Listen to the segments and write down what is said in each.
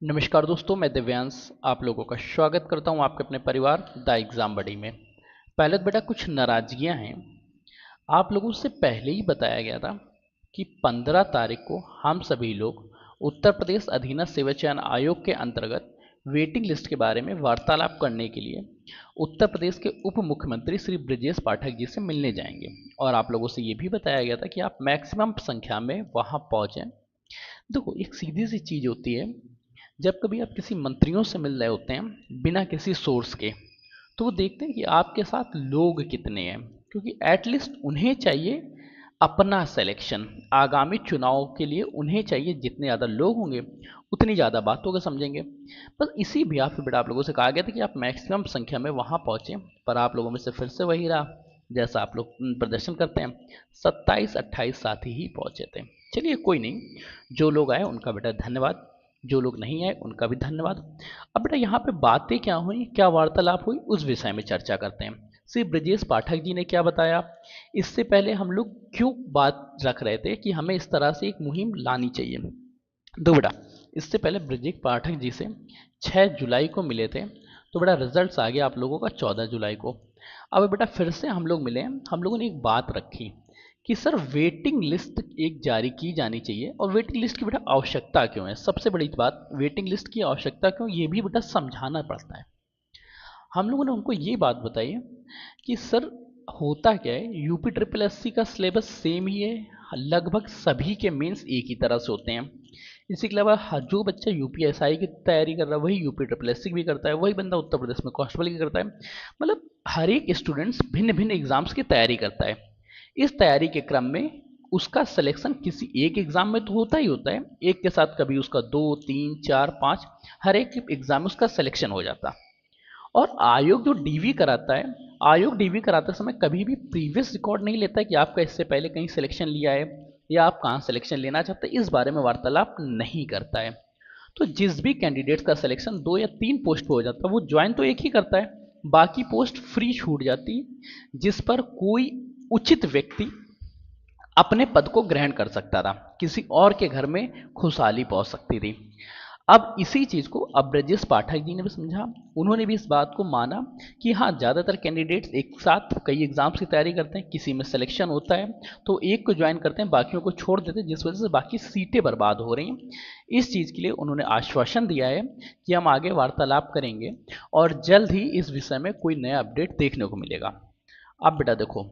नमस्कार दोस्तों, मैं दिव्यांश आप लोगों का स्वागत करता हूं आपके अपने परिवार द एग्ज़ाम बडी में। पहले तो बेटा कुछ नाराज़गियां हैं। आप लोगों से पहले ही बताया गया था कि 15 तारीख को हम सभी लोग उत्तर प्रदेश अधीनस्थ सेवा चयन आयोग के अंतर्गत वेटिंग लिस्ट के बारे में वार्तालाप करने के लिए उत्तर प्रदेश के उप मुख्यमंत्री श्री ब्रजेश पाठक जी से मिलने जाएंगे। और आप लोगों से ये भी बताया गया था कि आप मैक्सिमम संख्या में वहाँ पहुँचें। देखो, एक सीधी सी चीज़ होती है, जब कभी आप किसी मंत्रियों से मिल रहे होते हैं बिना किसी सोर्स के, तो वो देखते हैं कि आपके साथ लोग कितने हैं, क्योंकि एटलीस्ट उन्हें चाहिए अपना सिलेक्शन। आगामी चुनाव के लिए उन्हें चाहिए जितने ज़्यादा लोग होंगे उतनी ज़्यादा बातों को समझेंगे। बस इसी भी आप बेटा आप लोगों से कहा गया था कि आप मैक्सिमम संख्या में वहाँ पहुँचें, पर आप लोगों में से फिर से वही रहा जैसा आप लोग प्रदर्शन करते हैं। 27-28 साथी ही पहुँचे थे। चलिए कोई नहीं, जो लोग आए उनका बेटा धन्यवाद, जो लोग नहीं आए उनका भी धन्यवाद। अब बेटा यहाँ पे बातें क्या हुई, क्या वार्तालाप हुई, उस विषय में चर्चा करते हैं। श्री ब्रजेश पाठक जी ने क्या बताया, इससे पहले हम लोग क्यों बात रख रहे थे कि हमें इस तरह से एक मुहिम लानी चाहिए। तो बेटा इससे पहले ब्रजेश पाठक जी से 6 जुलाई को मिले थे, तो बेटा रिजल्ट्स आ गया आप लोगों का 14 जुलाई को। अब बेटा फिर से हम लोग मिले, हम लोगों ने एक बात रखी कि सर वेटिंग लिस्ट एक जारी की जानी चाहिए। और वेटिंग लिस्ट की बेटा आवश्यकता क्यों है, सबसे बड़ी बात वेटिंग लिस्ट की आवश्यकता क्यों, ये भी बेटा समझाना पड़ता है। हम लोगों ने उनको ये बात बताई कि सर होता क्या है, यूपी ट्रिपल एससी का सिलेबस सेम ही है, लगभग सभी के मेंस एक ही तरह से होते हैं। इसी के अलावा जो बच्चा यूपीएसआई की तैयारी कर रहा है वही यूपी ट्रिपल एससी भी करता है, वही बंदा उत्तर प्रदेश में कांस्टेबल की करता है। मतलब हर एक स्टूडेंट्स भिन्न भिन्न एग्जाम्स की तैयारी करता है। इस तैयारी के क्रम में उसका सिलेक्शन किसी एक एग्जाम में तो होता ही होता है, एक के साथ कभी उसका 2 3 4 5 हर एक एग्जाम में उसका सिलेक्शन हो जाता। और आयोग जो डीवी कराता है, आयोग डीवी कराते समय कभी भी प्रीवियस रिकॉर्ड नहीं लेता है कि आपका इससे पहले कहीं सिलेक्शन लिया है या आप कहाँ सिलेक्शन लेना चाहते हैं, इस बारे में वार्तालाप नहीं करता है। तो जिस भी कैंडिडेट का सिलेक्शन 2 या 3 पोस्ट पे हो जाता है वो ज्वाइन तो एक ही करता है, बाकी पोस्ट फ्री छूट जाती है, जिस पर कोई उचित व्यक्ति अपने पद को ग्रहण कर सकता था, किसी और के घर में खुशहाली पहुंच सकती थी। अब इसी चीज़ को अब ब्रजेश पाठक जी ने भी समझा, उन्होंने भी इस बात को माना कि हाँ ज़्यादातर कैंडिडेट्स एक साथ कई एग्जाम्स की तैयारी करते हैं, किसी में सिलेक्शन होता है तो एक को ज्वाइन करते हैं, बाकियों को छोड़ देते हैं, जिस वजह से बाकी सीटें बर्बाद हो रही हैं। इस चीज़ के लिए उन्होंने आश्वासन दिया है कि हम आगे वार्तालाप करेंगे और जल्द ही इस विषय में कोई नया अपडेट देखने को मिलेगा। अब बेटा देखो,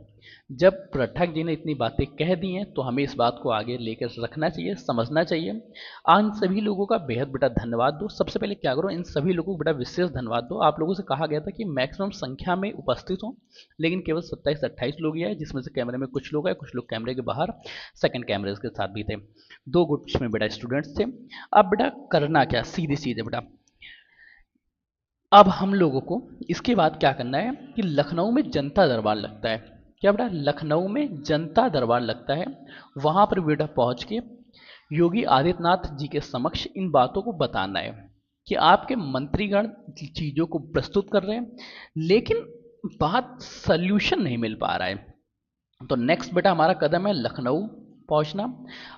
जब पाठक जी ने इतनी बातें कह दी हैं तो हमें इस बात को आगे लेकर रखना चाहिए, समझना चाहिए। इन सभी लोगों का बेहद बेटा धन्यवाद दो। सबसे पहले क्या करो, इन सभी लोगों को बेटा विशेष धन्यवाद दो। आप लोगों से कहा गया था कि मैक्सिमम संख्या में उपस्थित हो, लेकिन केवल 27-28 लोग ही आए, जिसमें से कैमरे में कुछ लोग आए, कुछ लोग कैमरे के बाहर सेकंड कैमरे के साथ भी थे। 2 ग्रुप्स में बेटा स्टूडेंट्स थे। अब बेटा करना क्या, सीधी सीधे बेटा अब हम लोगों को इसके बाद क्या करना है कि लखनऊ में जनता दरबार लगता है। क्या बेटा, लखनऊ में जनता दरबार लगता है, वहां पर बेटा पहुंच के योगी आदित्यनाथ जी के समक्ष इन बातों को बताना है कि आपके मंत्रीगण चीजों को प्रस्तुत कर रहे हैं, लेकिन बात सल्यूशन नहीं मिल पा रहा है। तो नेक्स्ट बेटा हमारा कदम है लखनऊ पहुंचना।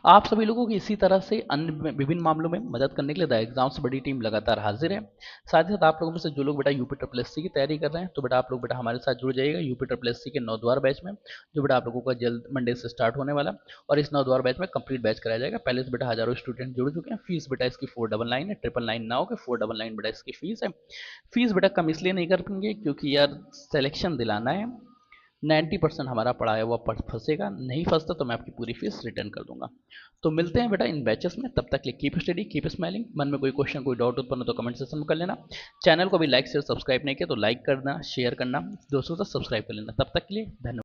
आप सभी लोगों की इसी तरह से अन्य विभिन्न मामलों में मदद करने के लिए द एग्जाम से बड़ी टीम लगातार हाजिर है। साथ ही साथ आप लोगों में से जो लोग बेटा यूपी ट्रिपल एससी की तैयारी कर रहे हैं तो बेटा आप लोग बेटा हमारे साथ जुड़ जाइएगा यूपी ट्रिपल एससी के 9 द्वार बैच में, जो बेटा आप लोगों का जल्द मंडे से स्टार्ट होने वाला। और इस 9 द्वार बैच में कंप्लीट बैच कराया जाएगा। पहले से बेटा हजारों स्टूडेंट जुड़ चुके हैं। फीस बेटा इसकी 499 है, 999 ना होकर 499 बेटा इसकी फीस है। फीस बेटा कम इसलिए नहीं कर पाएंगे क्योंकि यार सिलेक्शन दिलाना है, 90% हमारा पढ़ाया हुआ फंसेगा, नहीं फंसता तो मैं आपकी पूरी फीस रिटर्न कर दूंगा। तो मिलते हैं बेटा इन बैचेस में, तब तक के लिए कीप स्टडी कीप स्माइलिंग। मन में कोई क्वेश्चन कोई डाउट उत्पन्न हो तो कमेंट सेक्शन में कर लेना। चैनल को भी लाइक शेयर सब्सक्राइब नहीं किया तो लाइक करना, शेयर करना, दोस्तों से सब्सक्राइब कर लेना। तब तक के लिए धन्यवाद।